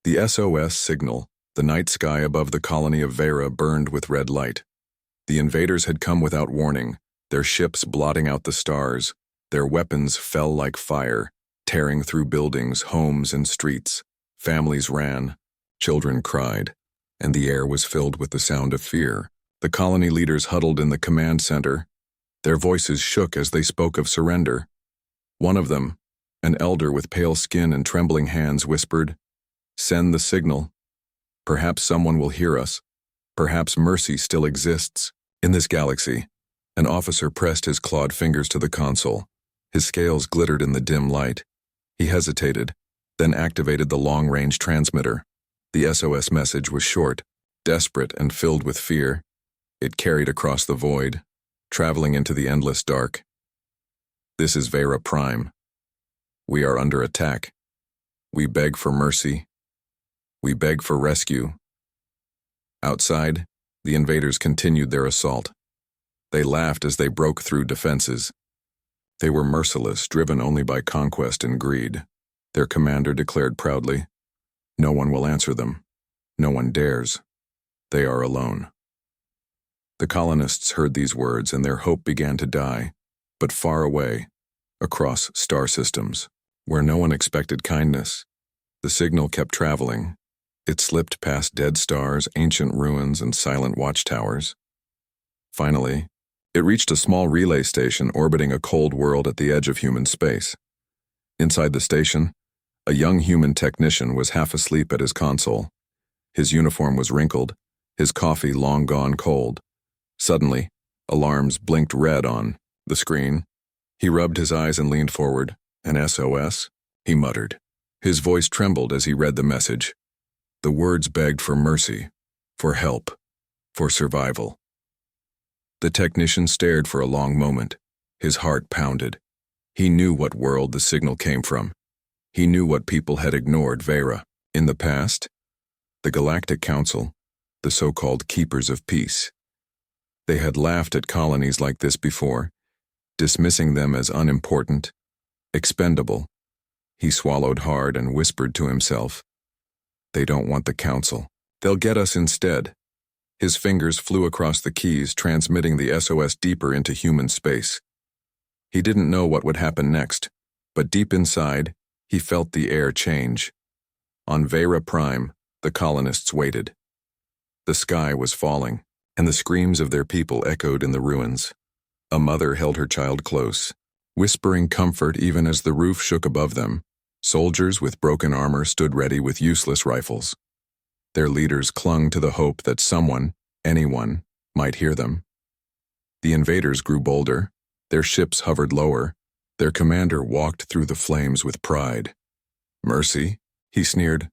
The SOS signal, the night sky above the colony of Vera burned with red light. The invaders had come without warning, their ships blotting out the stars. Their weapons fell like fire, tearing through buildings, homes, and streets. Families ran, children cried, and the air was filled with the sound of fear. The colony leaders huddled in the command center. Their voices shook as they spoke of surrender. One of them, an elder with pale skin and trembling hands, whispered, "Send the signal. Perhaps someone will hear us. Perhaps mercy still exists in this galaxy." An officer pressed his clawed fingers to the console. His scales glittered in the dim light. He hesitated, then activated the long-range transmitter. The SOS message was short, desperate, and filled with fear. It carried across the void, traveling into the endless dark. "This is Vera Prime. We are under attack. We beg for mercy. We beg for rescue." Outside, the invaders continued their assault. They laughed as they broke through defenses. They were merciless, driven only by conquest and greed. Their commander declared proudly, "No one will answer them. No one dares. They are alone." The colonists heard these words and their hope began to die, but far away, across star systems, where no one expected kindness, the signal kept traveling. It slipped past dead stars, ancient ruins, and silent watchtowers. Finally, it reached a small relay station orbiting a cold world at the edge of human space. Inside the station, a young human technician was half asleep at his console. His uniform was wrinkled, his coffee long gone cold. Suddenly, alarms blinked red on the screen. He rubbed his eyes and leaned forward. "An SOS?" he muttered. His voice trembled as he read the message. The words begged for mercy, for help, for survival. The technician stared for a long moment. His heart pounded. He knew what world the signal came from. He knew what people had ignored Vera. In the past, the Galactic Council, the so-called Keepers of Peace. They had laughed at colonies like this before, dismissing them as unimportant, expendable. He swallowed hard and whispered to himself, "They don't want the Council. They'll get us instead." His fingers flew across the keys, transmitting the SOS deeper into human space. He didn't know what would happen next, but deep inside, he felt the air change. On Vera Prime, the colonists waited. The sky was falling, and the screams of their people echoed in the ruins. A mother held her child close, whispering comfort even as the roof shook above them. Soldiers with broken armor stood ready with useless rifles. Their leaders clung to the hope that someone, anyone, might hear them. The invaders grew bolder. Their ships hovered lower. Their commander walked through the flames with pride. "Mercy?" he sneered.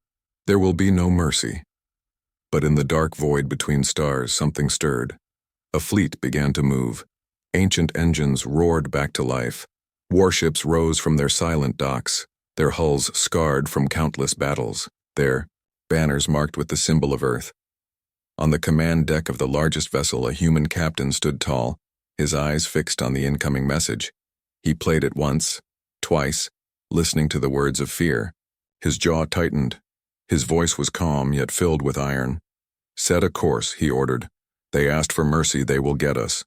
"There will be no mercy." But in the dark void between stars, something stirred. A fleet began to move. Ancient engines roared back to life. Warships rose from their silent docks, their hulls scarred from countless battles, their banners marked with the symbol of Earth. On the command deck of the largest vessel, a human captain stood tall, his eyes fixed on the incoming message. He played it once, twice, listening to the words of fear. His jaw tightened. His voice was calm yet filled with iron. "Set a course," he ordered. "They asked for mercy, they will get us."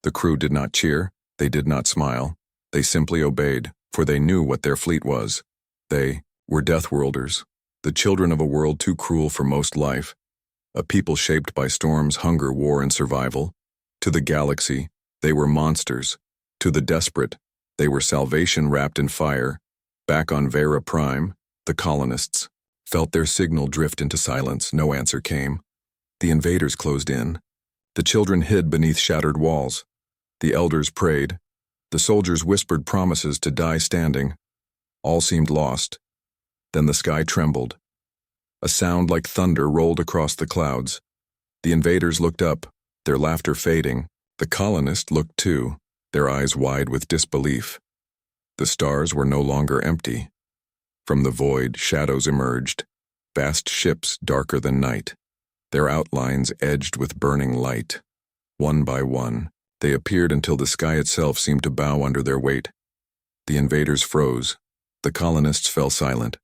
The crew did not cheer, they did not smile. They simply obeyed, for they knew what their fleet was. They were Deathworlders, the children of a world too cruel for most life, a people shaped by storms, hunger, war, and survival. To the galaxy, they were monsters. To the desperate, they were salvation wrapped in fire. Back on Vera Prime, the colonists felt their signal drift into silence. No answer came. The invaders closed in. The children hid beneath shattered walls. The elders prayed. The soldiers whispered promises to die standing. All seemed lost. Then the sky trembled. A sound like thunder rolled across the clouds. The invaders looked up, their laughter fading. The colonists looked too, their eyes wide with disbelief. The stars were no longer empty. From the void, shadows emerged, vast ships darker than night, their outlines edged with burning light. One by one, they appeared until the sky itself seemed to bow under their weight. The invaders froze. The colonists fell silent.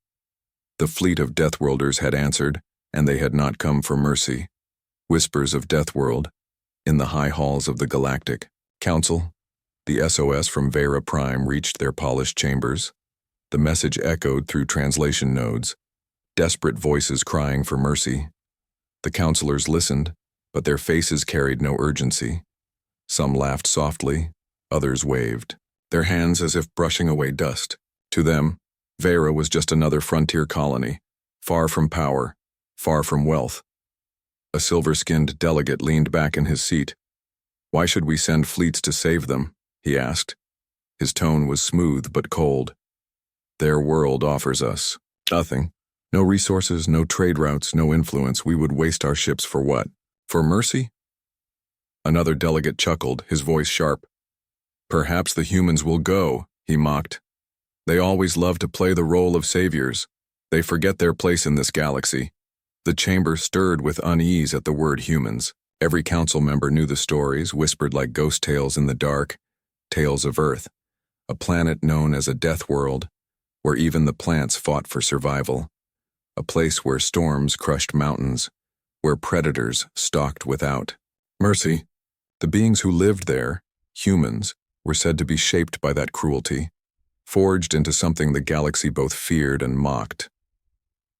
The fleet of Deathworlders had answered, and they had not come for mercy. Whispers of Deathworld, in the high halls of the Galactic Council, the SOS from Vera Prime reached their polished chambers. The message echoed through translation nodes, desperate voices crying for mercy. The counselors listened, but their faces carried no urgency. Some laughed softly, others waved, their hands as if brushing away dust. To them, Vera was just another frontier colony, far from power, far from wealth. A silver-skinned delegate leaned back in his seat. "Why should we send fleets to save them?" he asked. His tone was smooth but cold. "Their world offers us nothing. No resources, no trade routes, no influence. We would waste our ships for what? For mercy?" Another delegate chuckled, his voice sharp. "Perhaps the humans will go," he mocked. "They always love to play the role of saviors. They forget their place in this galaxy." The chamber stirred with unease at the word humans. Every council member knew the stories, whispered like ghost tales in the dark, tales of Earth, a planet known as a death world, where even the plants fought for survival, a place where storms crushed mountains, where predators stalked without mercy. The beings who lived there, humans, were said to be shaped by that cruelty, forged into something the galaxy both feared and mocked.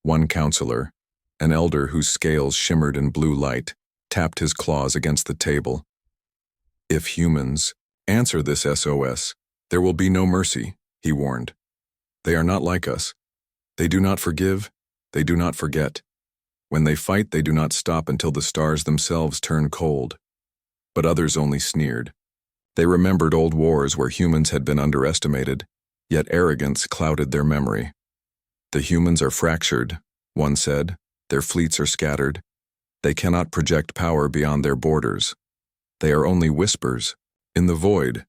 One counselor, an elder whose scales shimmered in blue light, tapped his claws against the table. "If humans answer this SOS, there will be no mercy," he warned. "They are not like us. They do not forgive, they do not forget. When they fight, they do not stop until the stars themselves turn cold." But others only sneered. They remembered old wars where humans had been underestimated, yet arrogance clouded their memory. "The humans are fractured," one said. "Their fleets are scattered. They cannot project power beyond their borders. They are only whispers, in the void."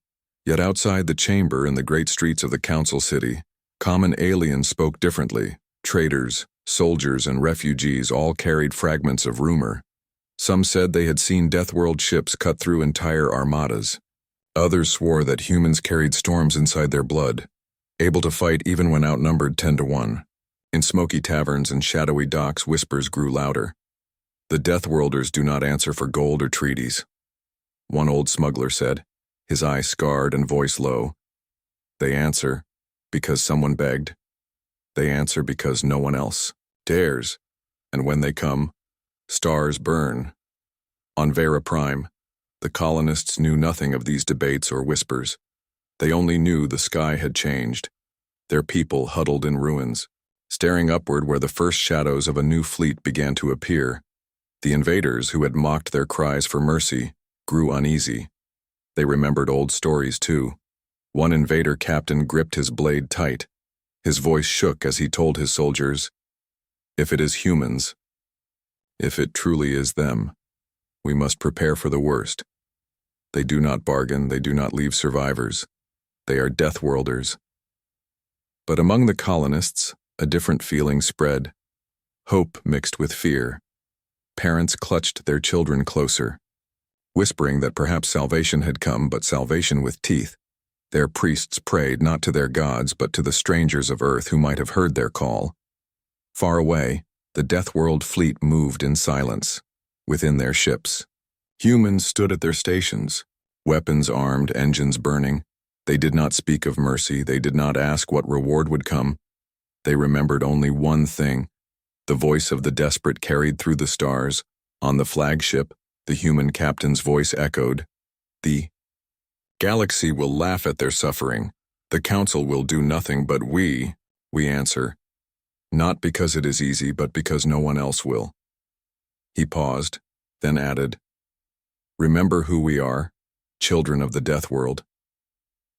Yet outside the chamber in the great streets of the council city, common aliens spoke differently. Traders, soldiers, and refugees all carried fragments of rumor. Some said they had seen Deathworld ships cut through entire armadas. Others swore that humans carried storms inside their blood, able to fight even when outnumbered 10-1. In smoky taverns and shadowy docks, whispers grew louder. "The Deathworlders do not answer for gold or treaties," one old smuggler said, his eyes scarred and voice low. "They answer because someone begged. They answer because no one else dares. And when they come, stars burn." On Vera Prime, the colonists knew nothing of these debates or whispers. They only knew the sky had changed. Their people huddled in ruins, staring upward where the first shadows of a new fleet began to appear. The invaders, who had mocked their cries for mercy, grew uneasy. They remembered old stories too. One invader captain gripped his blade tight. His voice shook as he told his soldiers, "If it is humans, if it truly is them, we must prepare for the worst. They do not bargain, they do not leave survivors. They are Deathworlders." But among the colonists, a different feeling spread. Hope mixed with fear. Parents clutched their children closer, whispering that perhaps salvation had come, but salvation with teeth. Their priests prayed not to their gods, but to the strangers of Earth who might have heard their call. Far away, the Deathworld fleet moved in silence, within their ships. Humans stood at their stations, weapons armed, engines burning. They did not speak of mercy, they did not ask what reward would come. They remembered only one thing. The voice of the desperate carried through the stars. On the flagship, the human captain's voice echoed. "The galaxy will laugh at their suffering. The council will do nothing, but we answer. Not because it is easy, but because no one else will." He paused, then added, "Remember who we are, children of the Deathworld.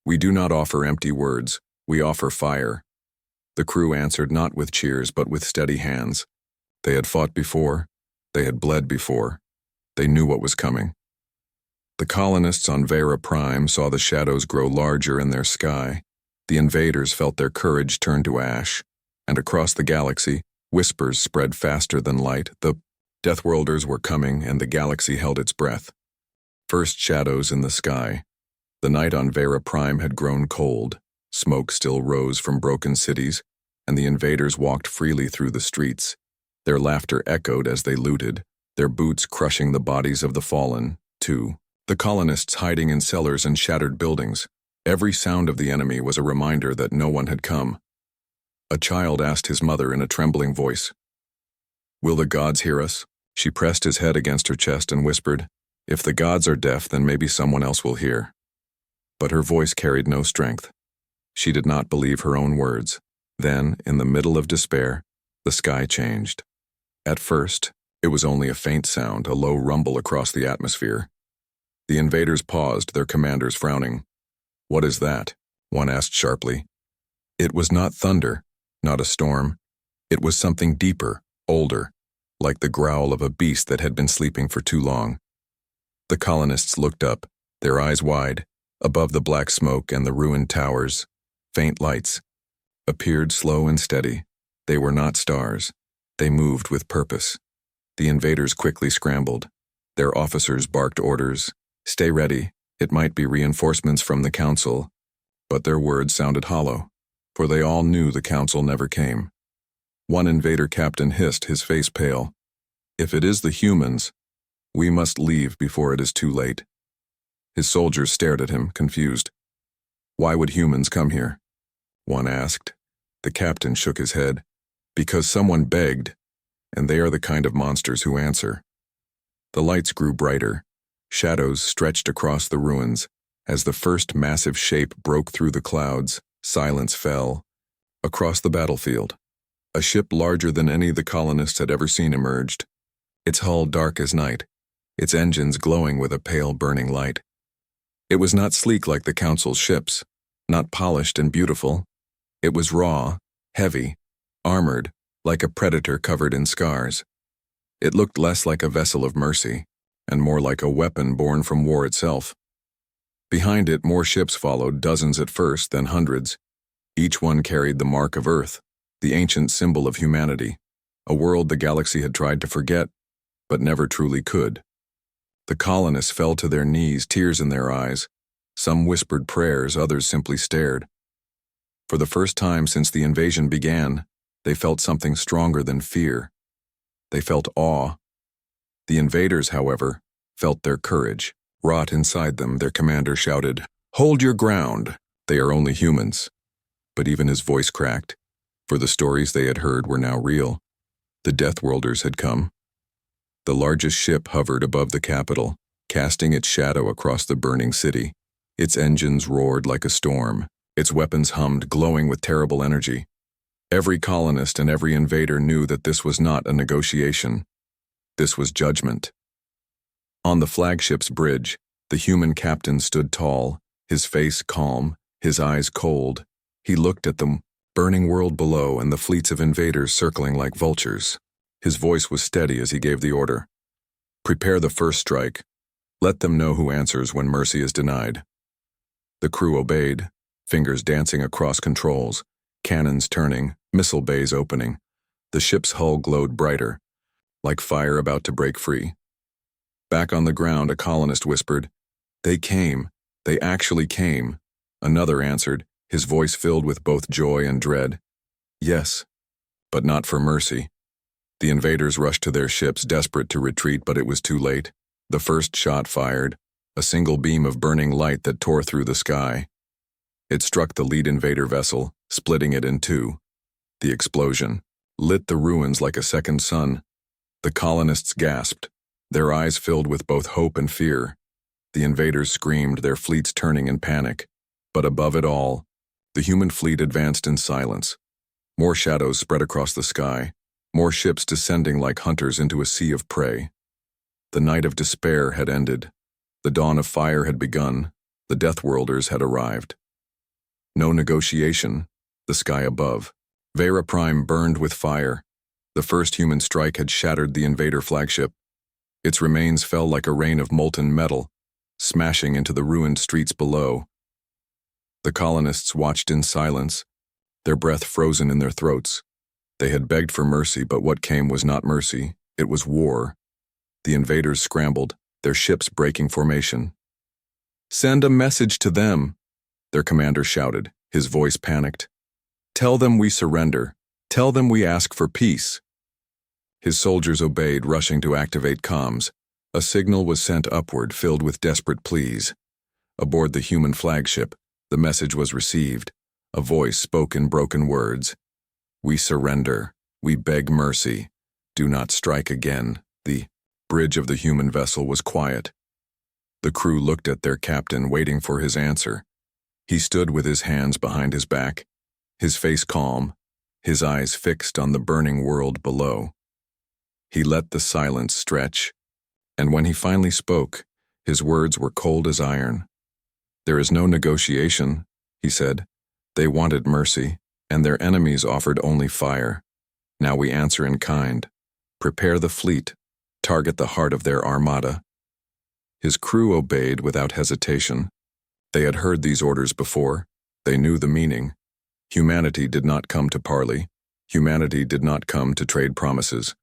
We do not offer empty words, we offer fire." The crew answered not with cheers, but with steady hands. They had fought before, they had bled before. They knew what was coming. The colonists on Vera Prime saw the shadows grow larger in their sky. The invaders felt their courage turn to ash, and across the galaxy, whispers spread faster than light. The Deathworlders were coming, and the galaxy held its breath. First shadows in the sky. The night on Vera Prime had grown cold. Smoke still rose from broken cities, and the invaders walked freely through the streets. Their laughter echoed as they looted, their boots crushing the bodies of the fallen, too. The colonists hiding in cellars and shattered buildings. Every sound of the enemy was a reminder that no one had come. A child asked his mother in a trembling voice, "Will the gods hear us?" She pressed his head against her chest and whispered, "If the gods are deaf, then maybe someone else will hear." But her voice carried no strength. She did not believe her own words. Then, in the middle of despair, the sky changed. At first, it was only a faint sound, a low rumble across the atmosphere. The invaders paused, their commanders frowning. "What is that?" one asked sharply. It was not thunder, not a storm. It was something deeper, older, like the growl of a beast that had been sleeping for too long. The colonists looked up, their eyes wide. Above the black smoke and the ruined towers, faint lights appeared, slow and steady. They were not stars. They moved with purpose. The invaders quickly scrambled. Their officers barked orders. "Stay ready. It might be reinforcements from the council." But their words sounded hollow, for they all knew the council never came. One invader captain hissed, his face pale, "If it is the humans, we must leave before it is too late." His soldiers stared at him, confused. "Why would humans come here?" one asked. The captain shook his head. "Because someone begged, and they are the kind of monsters who answer." The lights grew brighter. Shadows stretched across the ruins. As the first massive shape broke through the clouds, silence fell. Across the battlefield, a ship larger than any the colonists had ever seen emerged, its hull dark as night, its engines glowing with a pale burning light. It was not sleek like the council's ships, not polished and beautiful. It was raw, heavy, armored, like a predator covered in scars. It looked less like a vessel of mercy, and more like a weapon born from war itself. Behind it, more ships followed, dozens at first, then hundreds. Each one carried the mark of Earth, the ancient symbol of humanity, a world the galaxy had tried to forget, but never truly could. The colonists fell to their knees, tears in their eyes. Some whispered prayers, others simply stared. For the first time since the invasion began, they felt something stronger than fear. They felt awe. The invaders, however, felt their courage. Wrought inside them, their commander shouted, "Hold your ground! They are only humans." But even his voice cracked, for the stories they had heard were now real. The Deathworlders had come. The largest ship hovered above the capital, casting its shadow across the burning city. Its engines roared like a storm. Its weapons hummed, glowing with terrible energy. Every colonist and every invader knew that this was not a negotiation. This was judgment. On the flagship's bridge, the human captain stood tall, his face calm, his eyes cold. He looked at the burning world below and the fleets of invaders circling like vultures. His voice was steady as he gave the order. "Prepare the first strike. Let them know who answers when mercy is denied." The crew obeyed, fingers dancing across controls, cannons turning, missile bays opening. The ship's hull glowed brighter, like fire about to break free. Back on the ground, a colonist whispered, "They came. They actually came." Another answered, his voice filled with both joy and dread. "Yes, but not for mercy." The invaders rushed to their ships, desperate to retreat, but it was too late. The first shot fired, a single beam of burning light that tore through the sky. It struck the lead invader vessel, splitting it in two. The explosion lit the ruins like a second sun. The colonists gasped, their eyes filled with both hope and fear. The invaders screamed, their fleets turning in panic. But above it all, the human fleet advanced in silence. More shadows spread across the sky, more ships descending like hunters into a sea of prey. The night of despair had ended. The dawn of fire had begun. The Deathworlders had arrived. No negotiation. The sky above. Vera Prime burned with fire. The first human strike had shattered the invader flagship. Its remains fell like a rain of molten metal, smashing into the ruined streets below. The colonists watched in silence, their breath frozen in their throats. They had begged for mercy, but what came was not mercy, it was war. The invaders scrambled, their ships breaking formation. "Send a message to them," their commander shouted, his voice panicked. Tell them we surrender. Tell them we ask for peace." His soldiers obeyed, rushing to activate comms. A signal was sent upward, filled with desperate pleas. Aboard the human flagship, the message was received. A voice spoke in broken words. "We surrender. We beg mercy. Do not strike again." The bridge of the human vessel was quiet. The crew looked at their captain, waiting for his answer. He stood with his hands behind his back, his face calm, his eyes fixed on the burning world below. He let the silence stretch, and when he finally spoke, his words were cold as iron. "There is no negotiation," he said. "They wanted mercy, and their enemies offered only fire. Now we answer in kind. Prepare the fleet. Target the heart of their armada." His crew obeyed without hesitation. They had heard these orders before. They knew the meaning. Humanity did not come to parley. Humanity did not come to trade promises.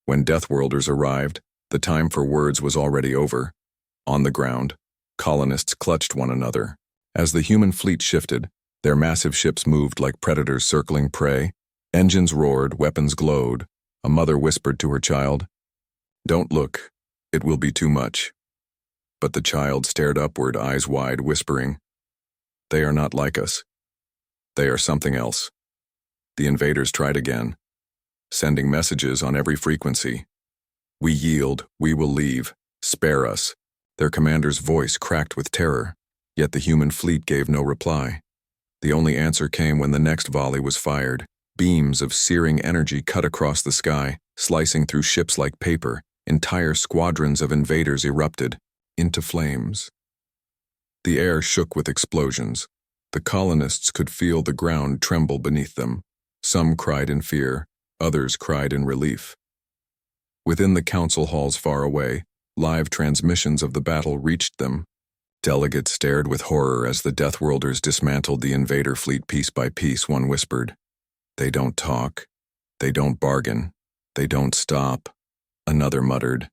When Deathworlders arrived, the time for words was already over. On the ground, colonists clutched one another. As the human fleet shifted, their massive ships moved like predators circling prey. Engines roared, weapons glowed. A mother whispered to her child, "Don't look. It will be too much." But the child stared upward, eyes wide, whispering, "They are not like us. They are something else." The invaders tried again, sending messages on every frequency. "We yield. We will leave. Spare us." Their commander's voice cracked with terror, yet the human fleet gave no reply. The only answer came when the next volley was fired. Beams of searing energy cut across the sky, slicing through ships like paper. Entire squadrons of invaders erupted into flames. The air shook with explosions. The colonists could feel the ground tremble beneath them. Some cried in fear, others cried in relief. Within the council halls far away, live transmissions of the battle reached them. Delegates stared with horror as the Deathworlders dismantled the invader fleet piece by piece. One whispered, "They don't talk. They don't bargain. They don't stop." Another muttered,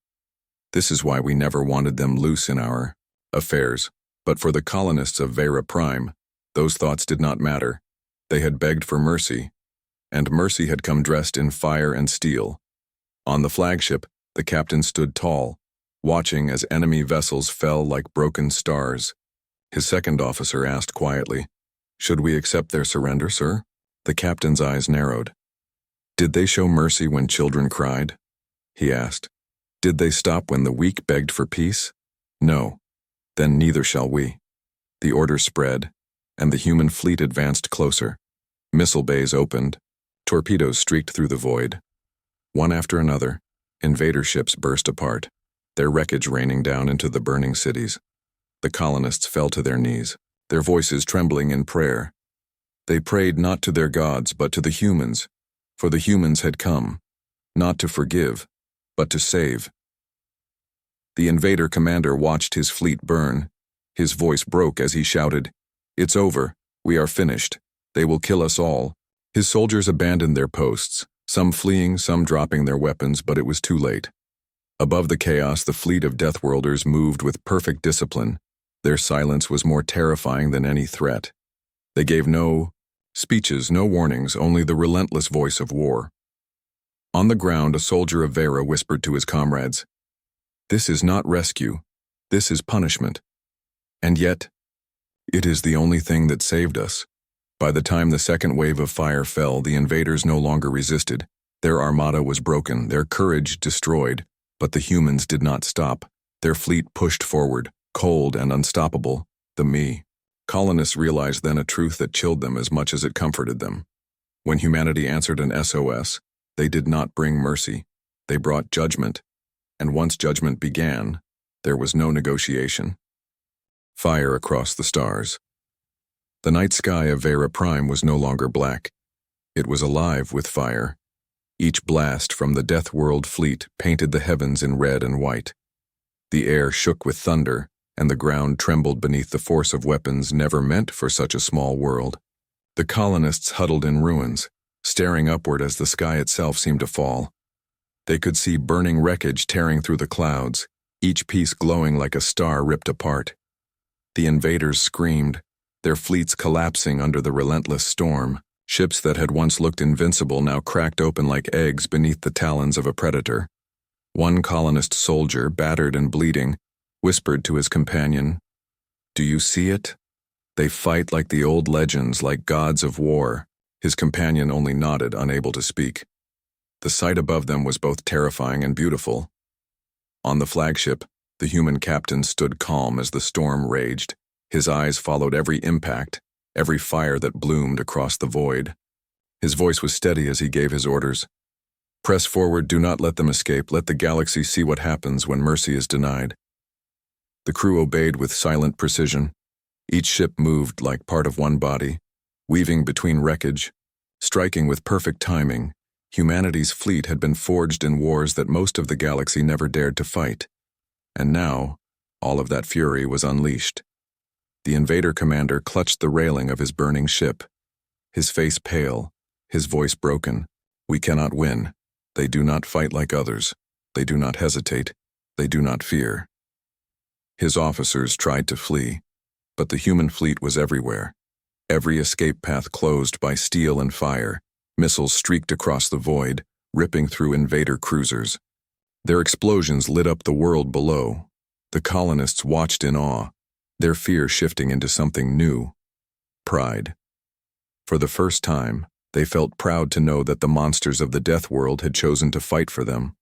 "This is why we never wanted them loose in our affairs." But for the colonists of Vera Prime, those thoughts did not matter. They had begged for mercy, and mercy had come dressed in fire and steel. On the flagship, the captain stood tall, watching as enemy vessels fell like broken stars. His second officer asked quietly, "Should we accept their surrender, sir?" The captain's eyes narrowed. "Did they show mercy when children cried?" he asked. "Did they stop when the weak begged for peace? No. Then neither shall we." The order spread, and the human fleet advanced closer. Missile bays opened. Torpedoes streaked through the void. One after another, invader ships burst apart, their wreckage raining down into the burning cities. The colonists fell to their knees, their voices trembling in prayer. They prayed not to their gods, but to the humans, for the humans had come, not to forgive, but to save. The invader commander watched his fleet burn. His voice broke as he shouted, "It's over. We are finished. They will kill us all." His soldiers abandoned their posts, some fleeing, some dropping their weapons, but it was too late. Above the chaos, the fleet of Deathworlders moved with perfect discipline. Their silence was more terrifying than any threat. They gave no speeches, no warnings, only the relentless voice of war. On the ground, a soldier of Vera whispered to his comrades, "This is not rescue. This is punishment. And yet, it is the only thing that saved us." By the time the second wave of fire fell, the invaders no longer resisted. Their armada was broken, their courage destroyed, but the humans did not stop. Their fleet pushed forward, cold and unstoppable. The colonists realized then a truth that chilled them as much as it comforted them. When humanity answered an SOS, they did not bring mercy. They brought judgment. And once judgment began, there was no negotiation. Fire across the stars. The night sky of Vera Prime was no longer black. It was alive with fire. Each blast from the Deathworld fleet painted the heavens in red and white. The air shook with thunder, and the ground trembled beneath the force of weapons never meant for such a small world. The colonists huddled in ruins, staring upward as the sky itself seemed to fall. They could see burning wreckage tearing through the clouds, each piece glowing like a star ripped apart. The invaders screamed, their fleets collapsing under the relentless storm. Ships that had once looked invincible now cracked open like eggs beneath the talons of a predator. One colonist soldier, battered and bleeding, whispered to his companion, "Do you see it? They fight like the old legends, like gods of war." His companion only nodded, unable to speak. The sight above them was both terrifying and beautiful. On the flagship, the human captain stood calm as the storm raged. His eyes followed every impact, every fire that bloomed across the void. His voice was steady as he gave his orders. "Press forward, do not let them escape. Let the galaxy see what happens when mercy is denied." The crew obeyed with silent precision. Each ship moved like part of one body, weaving between wreckage, striking with perfect timing. Humanity's fleet had been forged in wars that most of the galaxy never dared to fight. And now, all of that fury was unleashed. The invader commander clutched the railing of his burning ship, his face pale, his voice broken. "We cannot win. They do not fight like others. They do not hesitate. They do not fear." His officers tried to flee, but the human fleet was everywhere. Every escape path closed by steel and fire. Missiles streaked across the void, ripping through invader cruisers. Their explosions lit up the world below. The colonists watched in awe, their fear shifting into something new: pride. For the first time, they felt proud to know that the monsters of the Deathworld had chosen to fight for them.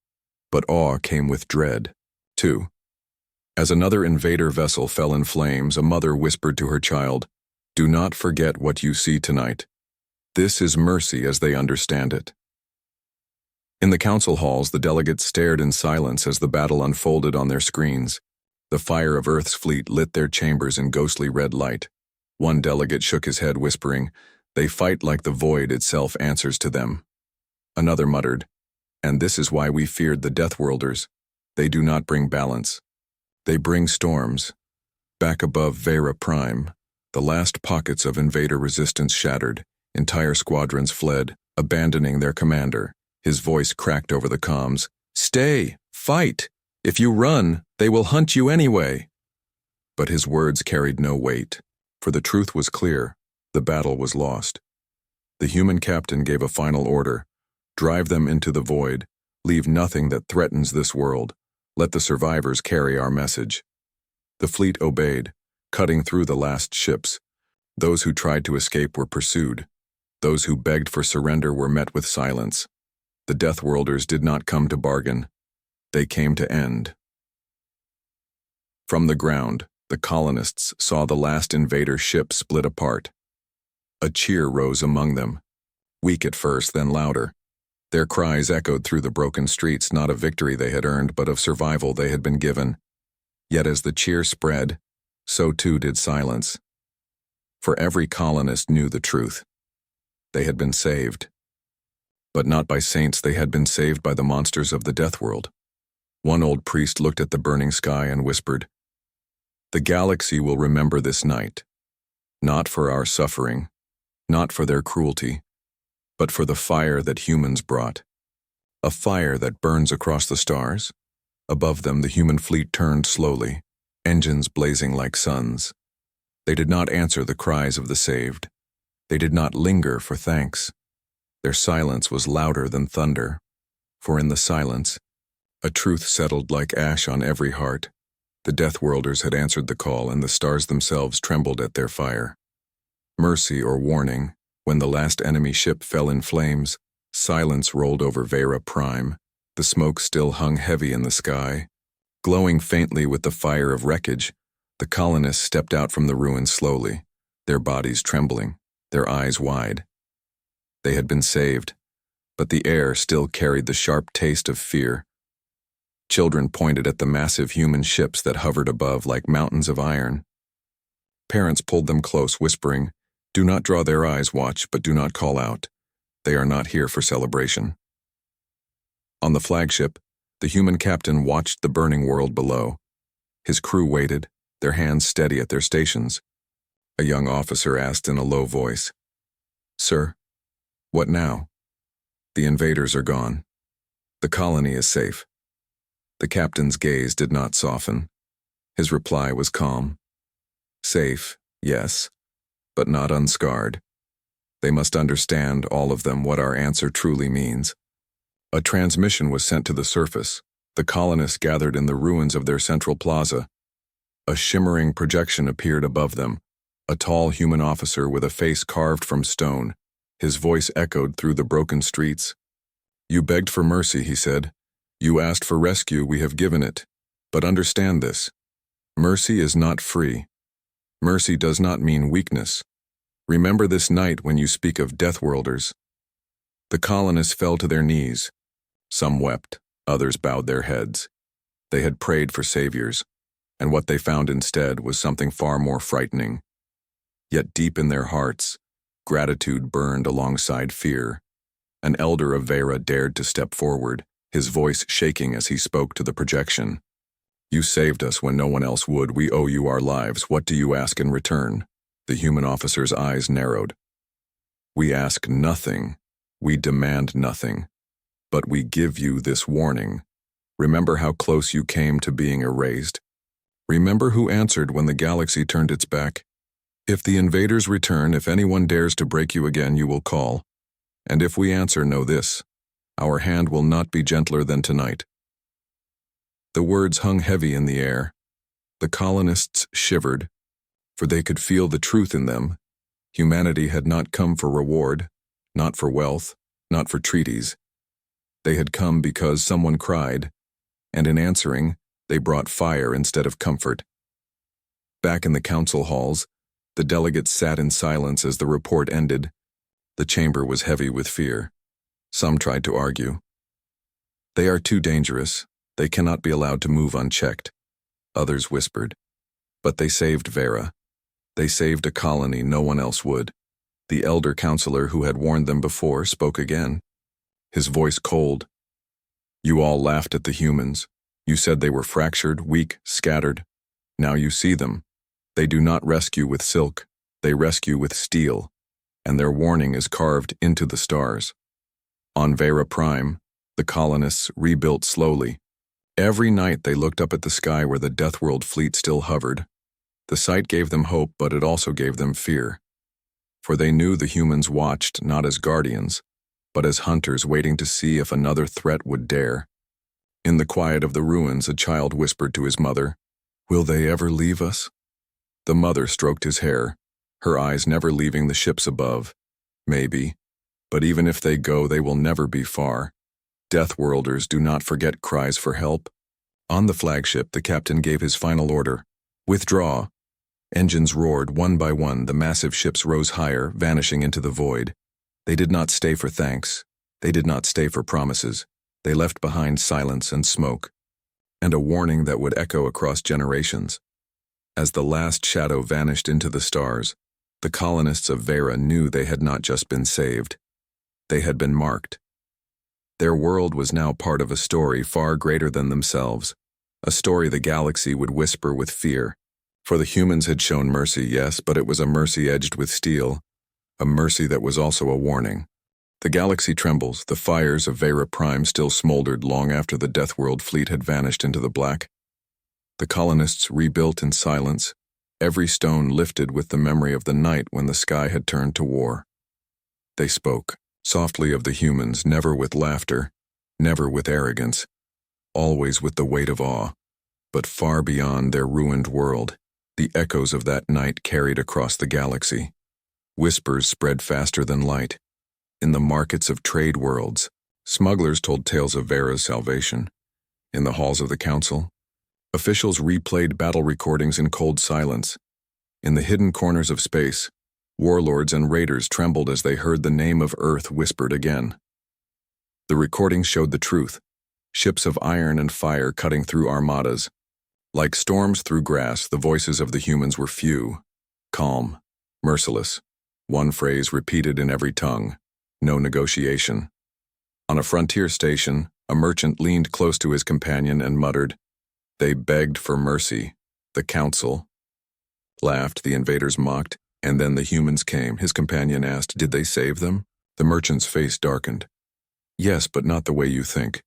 But awe came with dread, too. As another invader vessel fell in flames, a mother whispered to her child, "Do not forget what you see tonight. This is mercy as they understand it." In the council halls, the delegates stared in silence as the battle unfolded on their screens. The fire of Earth's fleet lit their chambers in ghostly red light. One delegate shook his head, whispering, "They fight like the void itself answers to them." Another muttered, "And this is why we feared the Deathworlders. They do not bring balance. They bring storms." Back above Vera Prime, the last pockets of invader resistance shattered. Entire squadrons fled, abandoning their commander. His voice cracked over the comms. "Stay! Fight! If you run, they will hunt you anyway." But his words carried no weight, for the truth was clear: the battle was lost. The human captain gave a final order: "Drive them into the void. Leave nothing that threatens this world. Let the survivors carry our message." The fleet obeyed, cutting through the last ships. Those who tried to escape were pursued. Those who begged for surrender were met with silence. The Deathworlders did not come to bargain. They came to end. From the ground, the colonists saw the last invader ship split apart. A cheer rose among them, weak at first, then louder. Their cries echoed through the broken streets, not of victory they had earned, but of survival they had been given. Yet as the cheer spread, so too did silence. For every colonist knew the truth. They had been saved. But not by saints, they had been saved by the monsters of the Deathworld. One old priest looked at the burning sky and whispered, "The galaxy will remember this night, not for our suffering, not for their cruelty, but for the fire that humans brought. A fire that burns across the stars." Above them, the human fleet turned slowly, engines blazing like suns. They did not answer the cries of the saved. They did not linger for thanks. Their silence was louder than thunder, for in the silence, a truth settled like ash on every heart. The Deathworlders had answered the call, and the stars themselves trembled at their fire. Mercy or warning, when the last enemy ship fell in flames, silence rolled over Vera Prime. The smoke still hung heavy in the sky. Glowing faintly with the fire of wreckage, the colonists stepped out from the ruins slowly, their bodies trembling, their eyes wide. They had been saved, but the air still carried the sharp taste of fear. Children pointed at the massive human ships that hovered above like mountains of iron. Parents pulled them close, whispering, "Do not draw their eyes, watch, but do not call out. They are not here for celebration." On the flagship, the human captain watched the burning world below. His crew waited, their hands steady at their stations. A young officer asked in a low voice, "Sir, what now?" "The invaders are gone. The colony is safe." The captain's gaze did not soften. His reply was calm. "Safe, yes, but not unscarred. They must understand, all of them, what our answer truly means. A transmission was sent to the surface. The colonists gathered in the ruins of their central plaza. A shimmering projection appeared above them, a tall human officer with a face carved from stone. His voice echoed through the broken streets. "You begged for mercy," he said. "You asked for rescue, we have given it. But understand this. Mercy is not free. Mercy does not mean weakness. Remember this night when you speak of Deathworlders." The colonists fell to their knees. Some wept, others bowed their heads. They had prayed for saviors, and what they found instead was something far more frightening. Yet deep in their hearts, gratitude burned alongside fear. An elder of Vera dared to step forward, his voice shaking as he spoke to the projection. "You saved us when no one else would. We owe you our lives. What do you ask in return?" The human officer's eyes narrowed. "We ask nothing. We demand nothing. But we give you this warning. Remember how close you came to being erased? Remember who answered when the galaxy turned its back? If the invaders return, if anyone dares to break you again, you will call. And if we answer, know this: our hand will not be gentler than tonight." The words hung heavy in the air. The colonists shivered, for they could feel the truth in them. Humanity had not come for reward, not for wealth, not for treaties. They had come because someone cried, and in answering, they brought fire instead of comfort. Back in the council halls, the delegates sat in silence as the report ended. The chamber was heavy with fear. Some tried to argue. "They are too dangerous. They cannot be allowed to move unchecked." Others whispered. But they saved Vera. They saved a colony no one else would. The elder counselor who had warned them before spoke again, his voice cold. "You all laughed at the humans. You said they were fractured, weak, scattered. Now you see them. They do not rescue with silk. They rescue with steel. And their warning is carved into the stars." On Vera Prime, the colonists rebuilt slowly. Every night they looked up at the sky where the Deathworld fleet still hovered. The sight gave them hope, but it also gave them fear. For they knew the humans watched not as guardians, but as hunters waiting to see if another threat would dare. In the quiet of the ruins, a child whispered to his mother, "Will they ever leave us?" The mother stroked his hair, her eyes never leaving the ships above. "Maybe. But even if they go, they will never be far. Deathworlders do not forget cries for help." On the flagship, the captain gave his final order. "Withdraw." Engines roared one by one. The massive ships rose higher, vanishing into the void. They did not stay for thanks. They did not stay for promises. They left behind silence and smoke, and a warning that would echo across generations. As the last shadow vanished into the stars, the colonists of Vera knew they had not just been saved. They had been marked. Their world was now part of a story far greater than themselves, a story the galaxy would whisper with fear. For the humans had shown mercy, yes, but it was a mercy edged with steel, a mercy that was also a warning. The galaxy trembles. The fires of Vera Prime still smoldered long after the Deathworld fleet had vanished into the black. The colonists rebuilt in silence, every stone lifted with the memory of the night when the sky had turned to war. They spoke, softly of the humans, never with laughter, never with arrogance, always with the weight of awe. But far beyond their ruined world, the echoes of that night carried across the galaxy. Whispers spread faster than light. In the markets of trade worlds, smugglers told tales of Vera's salvation. In the halls of the council, officials replayed battle recordings in cold silence. In the hidden corners of space, warlords and raiders trembled as they heard the name of Earth whispered again. The recordings showed the truth, ships of iron and fire cutting through armadas. Like storms through grass, the voices of the humans were few, calm, merciless. One phrase repeated in every tongue: no negotiation. On a frontier station, a merchant leaned close to his companion and muttered, "They begged for mercy." The council laughed, the invaders mocked, and then the humans came. His companion asked, "Did they save them?" The merchant's face darkened. "Yes, but not the way you think.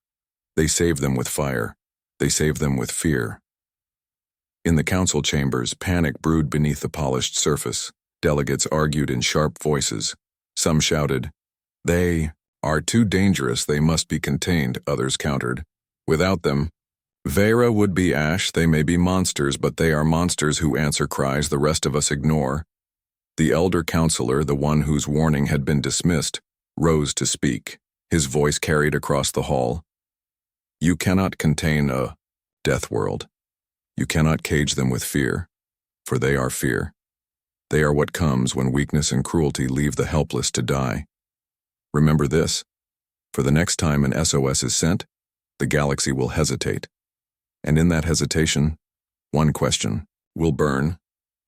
They saved them with fire. They saved them with fear." In the council chambers, panic brewed beneath the polished surface. Delegates argued in sharp voices. Some shouted, "They are too dangerous, they must be contained," others countered. "Without them, Vera would be ash, they may be monsters, but they are monsters who answer cries the rest of us ignore." The elder counselor, the one whose warning had been dismissed, rose to speak, his voice carried across the hall. "You cannot contain a Deathworld. You cannot cage them with fear, for they are fear. They are what comes when weakness and cruelty leave the helpless to die. Remember this, for the next time an SOS is sent, the galaxy will hesitate. And in that hesitation, one question will burn.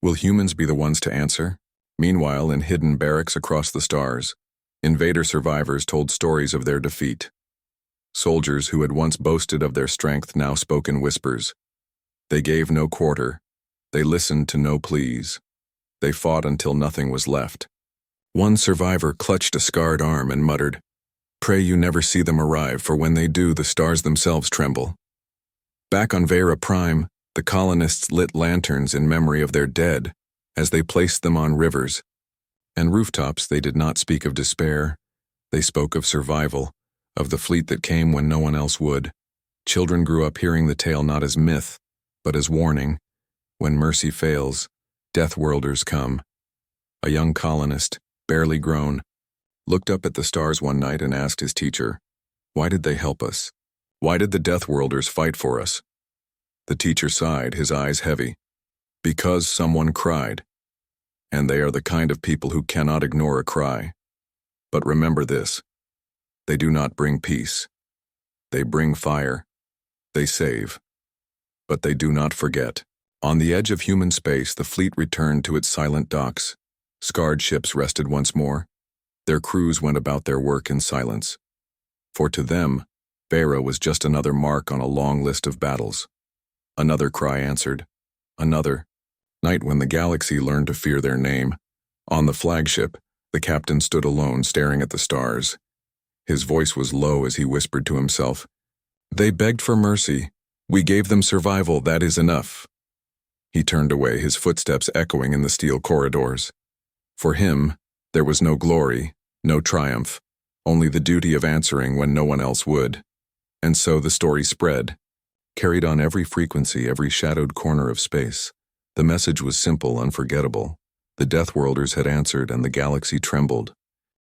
Will humans be the ones to answer?" Meanwhile, in hidden barracks across the stars, invader survivors told stories of their defeat. Soldiers who had once boasted of their strength now spoke in whispers. They gave no quarter. They listened to no pleas. They fought until nothing was left. One survivor clutched a scarred arm and muttered, "Pray you never see them arrive, for when they do, the stars themselves tremble." Back on Vera Prime, the colonists lit lanterns in memory of their dead as they placed them on rivers and rooftops. They did not speak of despair. They spoke of survival, of the fleet that came when no one else would. Children grew up hearing the tale not as myth, but as warning. When mercy fails, Deathworlders come. A young colonist, barely grown, looked up at the stars one night and asked his teacher, "Why did they help us? Why did the Deathworlders fight for us?" The teacher sighed, his eyes heavy. "Because someone cried. And they are the kind of people who cannot ignore a cry. But remember this, they do not bring peace. They bring fire. They save. But they do not forget." On the edge of human space, the fleet returned to its silent docks. Scarred ships rested once more. Their crews went about their work in silence. For to them, Vera was just another mark on a long list of battles. Another cry answered. Another. Night when the galaxy learned to fear their name. On the flagship, the captain stood alone, staring at the stars. His voice was low as he whispered to himself, "They begged for mercy. We gave them survival, that is enough." He turned away, his footsteps echoing in the steel corridors. For him, there was no glory, no triumph, only the duty of answering when no one else would. And so the story spread, carried on every frequency, every shadowed corner of space. The message was simple, unforgettable. The Deathworlders had answered, and the galaxy trembled.